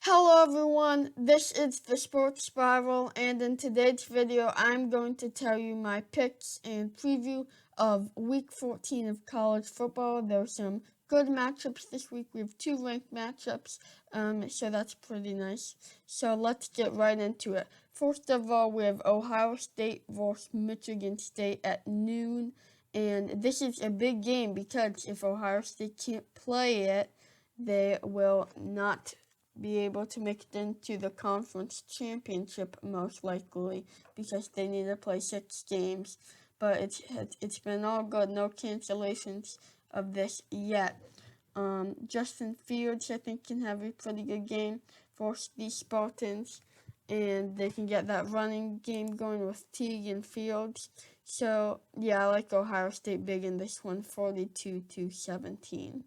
Hello everyone, this is the Sports Spiral, and in today's video I'm going to tell you my picks and preview of Week 14 of college football. There are some good matchups this week. We have two ranked matchups, so that's pretty nice. So let's get right into it. First of all, we have Ohio State versus Michigan State at noon, and this is a big game because if Ohio State can't play it, they will not be able to make it into the conference championship most likely because they need to play 6 games. But it's been all good, no cancellations of this yet. Justin Fields, I think, can have a pretty good game for the Spartans, and they can get that running game going with Teague and Fields. So yeah, I like Ohio State big in this one, 42-17.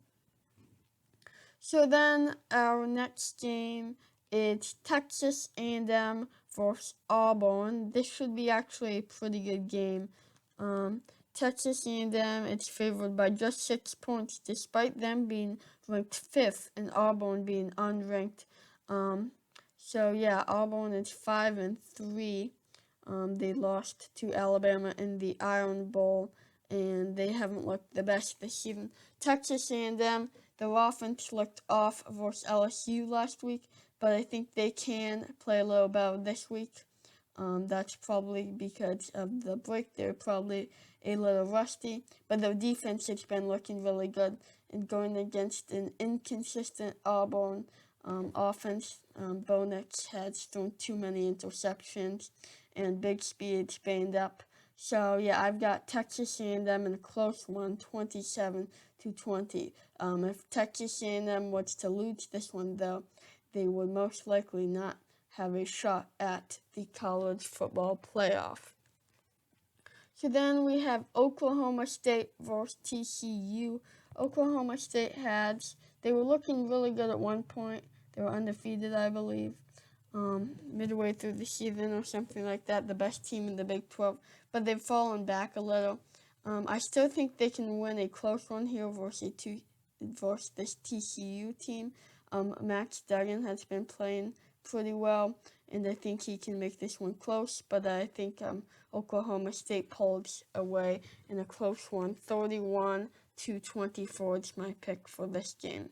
So then our next game is Texas A&M versus Auburn. This should be actually a pretty good game. Texas A&M is favored by just 6 points, despite them being ranked 5th and Auburn being unranked. So yeah, Auburn is 5-3. They lost to Alabama in the Iron Bowl, and they haven't looked the best this season. Texas A&M, their offense looked off versus LSU last week, but I think they can play a little better this week. That's probably because of the break. They're probably a little rusty, but their defense has been looking really good. And going against an inconsistent Auburn offense, Bo Nix has thrown too many interceptions, and Bixby banged up. So yeah, I've got Texas A&M in a close one, 27-20. If Texas A&M was to lose this one, though, they would most likely not have a shot at the college football playoff. So then we have Oklahoma State versus TCU. Oklahoma State they were looking really good at one point. They were undefeated, I believe, midway through the season or something like that, the best team in the Big 12, but they've fallen back a little. I still think they can win a close one here versus this TCU team. Max Duggan has been playing pretty well, and I think he can make this one close, but I think Oklahoma State pulls away in a close one, 31-24 is my pick for this game.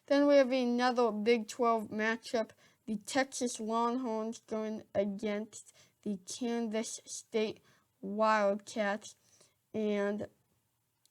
Then we have another Big 12 matchup, the Texas Longhorns going against the Kansas State Wildcats, and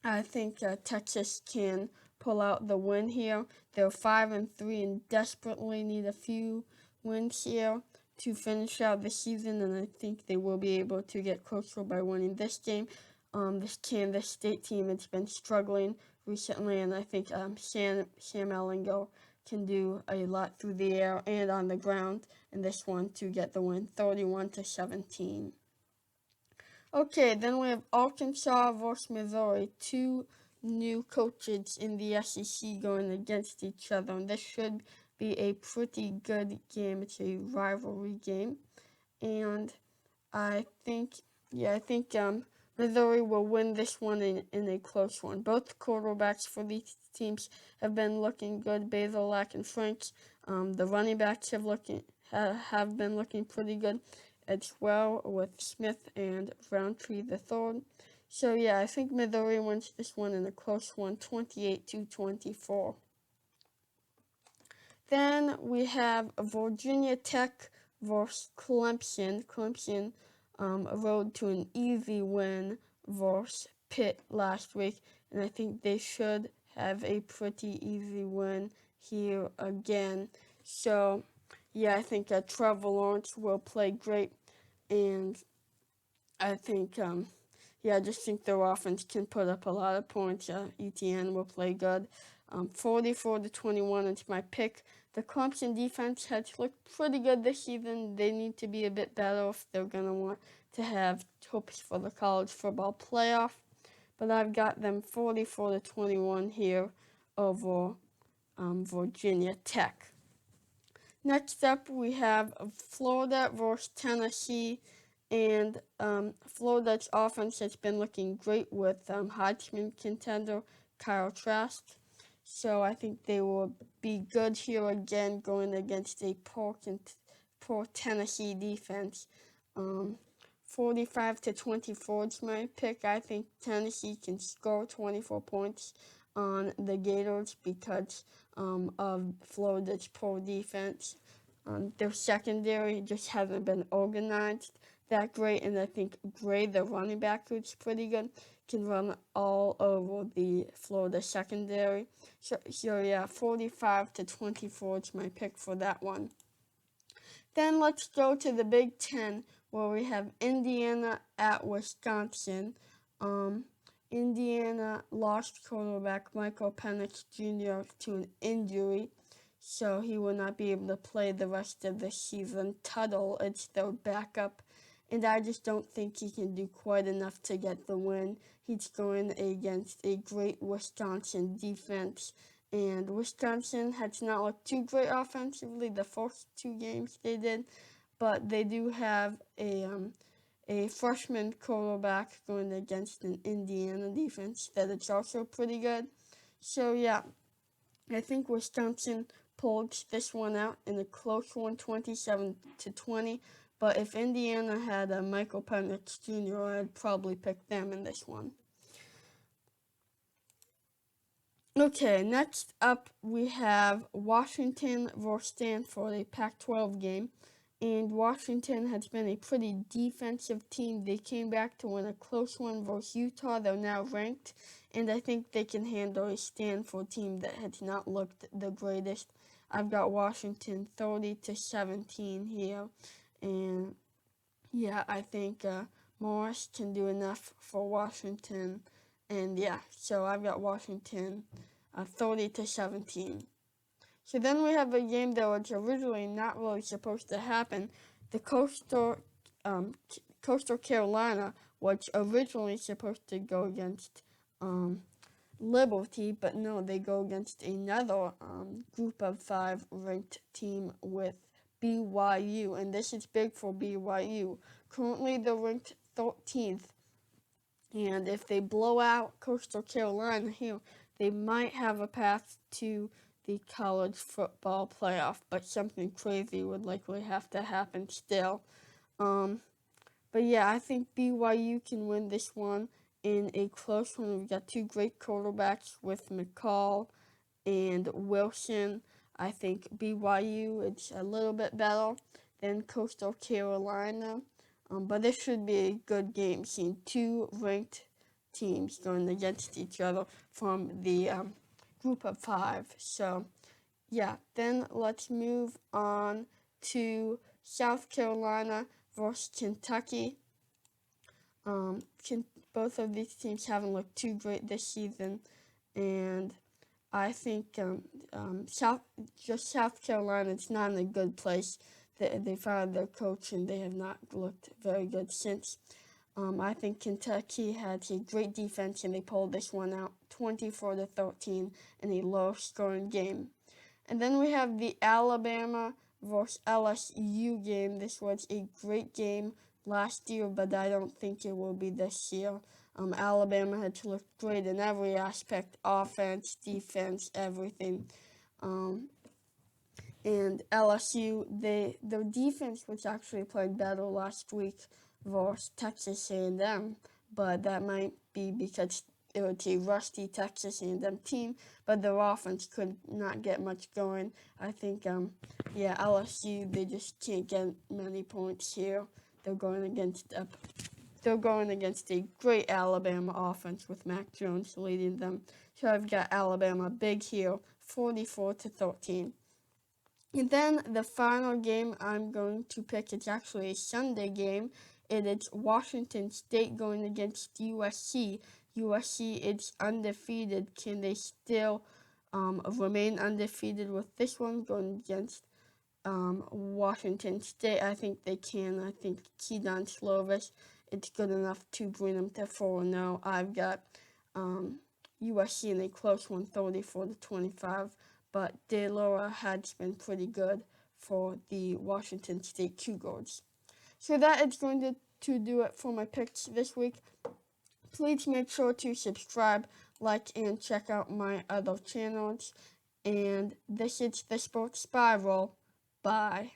I think Texas can pull out the win here. They're 5-3 and desperately need a few wins here to finish out the season, and I think they will be able to get closer by winning this game. This Kansas State team has been struggling recently, and I think Sam Ehlinger can do a lot through the air and on the ground in this one to get the win, 31-17. Okay, then we have Arkansas versus Missouri, two new coaches in the SEC going against each other, and this should be a pretty good game. It's a rivalry game, and I think Missouri will win this one in a close one. Both quarterbacks for these teams have been looking good, Bazelak and Franks. The running backs have been looking pretty good as well with Smith and Roundtree III. So yeah, I think Missouri wins this one in a close one, 28-24. Then we have Virginia Tech versus Clemson. Clemson rode to an easy win versus Pitt last week, and I think they should have a pretty easy win here again. So yeah, I think Trevor Lawrence will play great, and I think I just think their offense can put up a lot of points. ETN will play good. 44-21 is my pick. The Clemson defense has looked pretty good this season. They need to be a bit better if they're going to want to have hopes for the college football playoff. But I've got them 44-21 here over Virginia Tech. Next up, we have Florida versus Tennessee. And Florida's offense has been looking great with Heisman contender Kyle Trask. So I think they will be good here again, going against a poor Tennessee defense. 45-24 is my pick. I think Tennessee can score 24 points on the Gators because of Florida's poor defense. Their secondary just hasn't been organized that great, and I think Gray, the running back, who's pretty good, can run all over the Florida secondary. So yeah, 45-24 is my pick for that one. Then let's go to the Big Ten, where we have Indiana at Wisconsin. Indiana lost quarterback Michael Penix Jr. to an injury, so he will not be able to play the rest of the season. Tuttle is their backup, and I just don't think he can do quite enough to get the win. He's going against a great Wisconsin defense, and Wisconsin has not looked too great offensively the first two games they did, but they do have a freshman quarterback going against an Indiana defense that is also pretty good. So yeah, I think Wisconsin pulled this one out in a close one, 27-20. But if Indiana had a Michael Penix Jr., I'd probably pick them in this one. Okay, next up we have Washington versus Stanford, a Pac-12 game. And Washington has been a pretty defensive team. They came back to win a close one versus Utah. They're now ranked, and I think they can handle a Stanford team that has not looked the greatest. I've got Washington 30-17 here, and yeah, I think Morris can do enough for Washington, and yeah, so I've got Washington 30-17. So then we have a game that was originally not really supposed to happen. The Coastal Carolina was originally supposed to go against Liberty, but no, they go against another group of 5 ranked team with BYU, and this is big for BYU. Currently, they're ranked 13th, and if they blow out Coastal Carolina here, they might have a path to the college football playoff, but something crazy would likely have to happen still. But yeah, I think BYU can win this one in a close one. We've got 2 great quarterbacks with McCall and Wilson. I think BYU is a little bit better than Coastal Carolina, but this should be a good game, seeing 2 ranked teams going against each other from the group of 5. So yeah, then let's move on to South Carolina versus Kentucky. Both of these teams haven't looked too great this season, and I think South Carolina is not in a good place. They fired their coach, and they have not looked very good since. I think Kentucky has a great defense, and they pulled this one out 24-13 in a low-scoring game. And then we have the Alabama versus LSU game. This was a great game last year, but I don't think it will be this year. Alabama had looked great in every aspect, offense, defense, everything. And LSU, their defense was actually played better last week versus Texas A&M, but that might be because it was a rusty Texas A&M team, but their offense could not get much going. I think, LSU, they just can't get many points here. They're going against a great Alabama offense with Mac Jones leading them. So I've got Alabama big here, 44-13. And then the final game I'm going to pick is actually a Sunday game. It is Washington State going against USC. USC is undefeated. Can they still remain undefeated with this one going against Washington State? I think they can. I think Keaton Slovis, it's good enough to bring them to 4-0. I've got USC in a close one, 34-25. But De Laura has been pretty good for the Washington State Cougars. So that is going to do it for my picks this week. Please make sure to subscribe, like and check out my other channels. And this is the Sports Spiral. Bye.